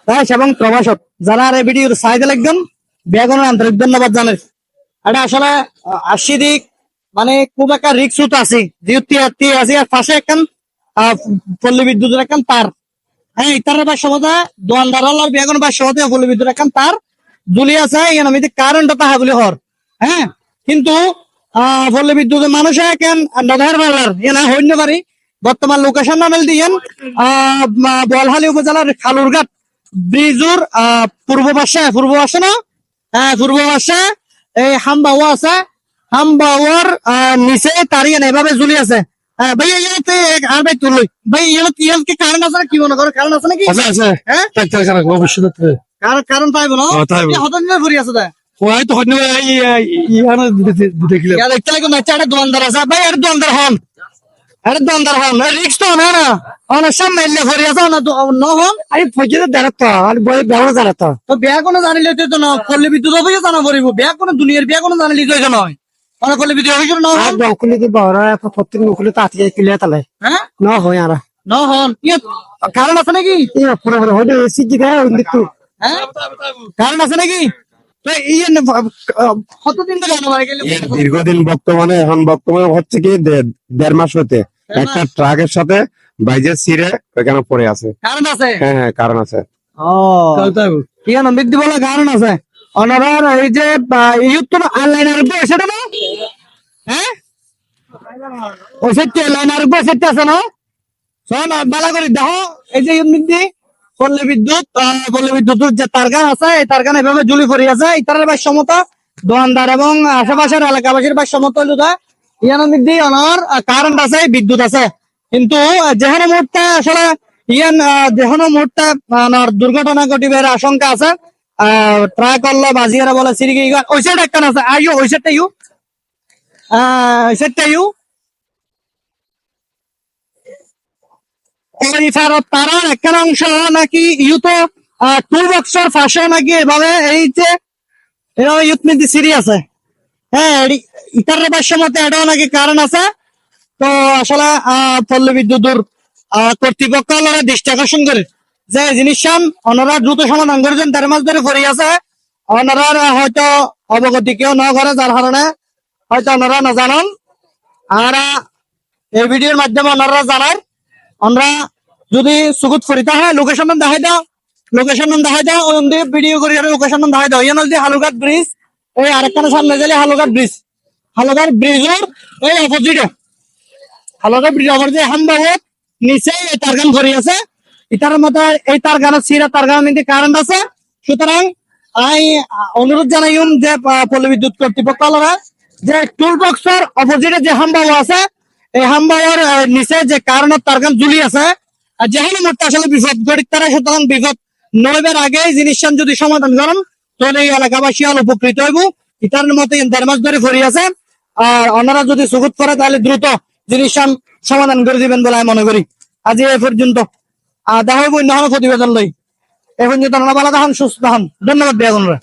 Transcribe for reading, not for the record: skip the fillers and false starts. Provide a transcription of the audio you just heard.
দেশ এবং প্রবাসক যারা আর এই ভিডিওর সাইডে লাগবেন বেগুনের আন্তরিক ধন্যবাদ জানাই। এটা আসলে আশি দিক মানে খুব একটা রিক্স তো আছে, যেহেতু আছে আর পাশে একখান পল্লী বিদ্যুতের একখান তার। হ্যাঁ, ইতারের বা সমতা দোয়ানদার হল আর বেগুন বা সমতা পল্লী বিদ্যুৎ একখান তার ঝুলি আছে, এখানে আমি কারেন্টটা তাহা বলি হর। হ্যাঁ, কিন্তু পল্লী বিদ্যুতের মানুষে কেন নদহের বাংলার এনা হইন্য পারি বর্তমান লোকেশন নামেল দিয়েন বলহালি উপজেলার খালুরঘাট ব্রিজুর পূর্ব পাশে না, হ্যাঁ পূর্ব পাশে এই হামবাওয়া আছে, হামবাওয়ার নিচে তারিয়ে এভাবে ঝুলি আছে। ভাই ইয়াতে আর ভাই তুলই ভাই ইয়াতে কি কারণ আছে কি মনে করো, কারণ আছে নাকি? আছে হ্যাঁ অবশ্যই কারণ পাইবো না হঠাৎ ঘুরি আছে তা ওই তো হইনি ইয়ানো দিতে গেলে দেখতে লাগে না চাটা দোকানদার আছে ভাই, আর দোকানদার হন, আরে দোকানদার হন রিক্স তো না না অনেক সামনে এলে ঘুরি আছে না ন হন। আমি ফকিরে দাঁড়াতো আর বই ব্যবহার দাঁড়াতো তো বিয়া কোনো জানিলে তো না পল্লী বিদ্যুৎ অফিসে জানা পড়িব, বিয়া কোনো দুনিয়ার বিয়া কোনো জানিলে তো নয় অনেক পল্লী বিদ্যুৎ অফিসে ন হন। নকুলি তো বড় প্রত্যেক নকুলি তো আটকে ক্লিয়ার তালে হ্যাঁ ন হয় আর ন হন কারণ আছে নাকি? পুরো হইলে সিজি গায় কিন্তু হ্যাঁ কারণ আছে নাকি? তো ইয়ে কতদিন ধরে দীর্ঘদিন বর্তমানে হচ্ছে কি 1.5 মাস হতে একটা ট্রাকের সাথে বাইজের সিরে ওখানে পড়ে আছে। কারণ আছে? হ্যাঁ হ্যাঁ কারণ আছে। ও কেন বৃদ্ধি বলা কারণ আছে অনারার এই যে ইউথ তো অনলাইন আর সেটা না, হ্যাঁ ওই সেটটি অনলাইন আর সেটটি আছে না, শোন বালা করে দেখো এই যে পল্লী বিদ্যুৎ যে তারগান আছে এই তারগান এভাবে ঝুলি পড়ে আছে, ইতারের বাস সমতা দোকানদার এবং আশেপাশের এলাকাবাসীর বাস সমতা হইল ইয়ানোর মধ্যে অনার কারেন্ট আছে বিদ্যুৎ আছে, কিন্তু যেখানে মুহূর্তে আসলে যেখানে মুহূর্তে দুর্ঘটনা ঘটিবার আশঙ্কা আছে। ট্রাক করলো বাজিয়ারা বলে সিরিগি ওই সাইড একটা আছে আইও ওই সাইডটা ইউ তারার একটা অংশ নাকি ইউ তো টু বক্সের ফাঁসে নাকি এভাবে এই যে ইউথ মধ্যে সিরি আছে। হ্যাঁ ইতারের বাসের মধ্যে এটাও নাকি কারণ আছে। তো আসলে পল্লী বিদ্যুৎ কর্তৃপক্ষ দৃষ্টি আকর্ষণ করে যে জিনিস ওনারা দ্রুত সমাধান করেছেন, 1.5 মাস ধরে ঘুরে আছে, ওনারা হয়তো অবগতি কেউ না করে যার কারণে হয়তো ওনারা না জানান। আর এই ভিডিওর মাধ্যমে ওনারা জানার আমরা যদি সুগুত ফরিতা হয় লোকেশন দেখাই দাও ভিডিও করি লোকেশন দেখাই দাও ইয়ে নদী হালুঘাট ব্রিজ এই আরেকখানে সামনে গেলে হালুঘাট ব্রিজের এই অপোজিটে হালুঘাট ব্রিজ অপোজিটে হামবাবত নিচে এই তারগান ঘুরি আছে, এটার মধ্যে এই তারগানের সিরা তারগানের মধ্যে কারেন্ট আছে। সুতরাং আমি অনুরোধ জানাই যে পল্লী বিদ্যুৎ কর্তৃপক্ষ যে টুল বক্সের অপোজিটে যে হামবাবা আছে এই হামবাবার নিচে যে কারেন্টের তারগান ঝুলি আছে যেখানে মধ্যে আসলে বিপদ ঘটিত তারা, সুতরাং বিপদ নইবার আগে জিনিস যদি সমাধান করেন তাহলে এই এলাকাবাসী হল উপকৃত হইব। ইটার মধ্যে 1.5 মাস ধরে ঘুরি আছে, আর ওনারা যদি সুগুত করে তাহলে দ্রুত জিনিস সমাধান করে দিবেন বলে আমি মনে করি। আজ এ পর্যন্ত দেখা হইব অন্য প্রতিবেদন লই, এ পর্যন্ত ভালো থাকুন সুস্থ থাকুন, ধন্যবাদ বেগুনরা।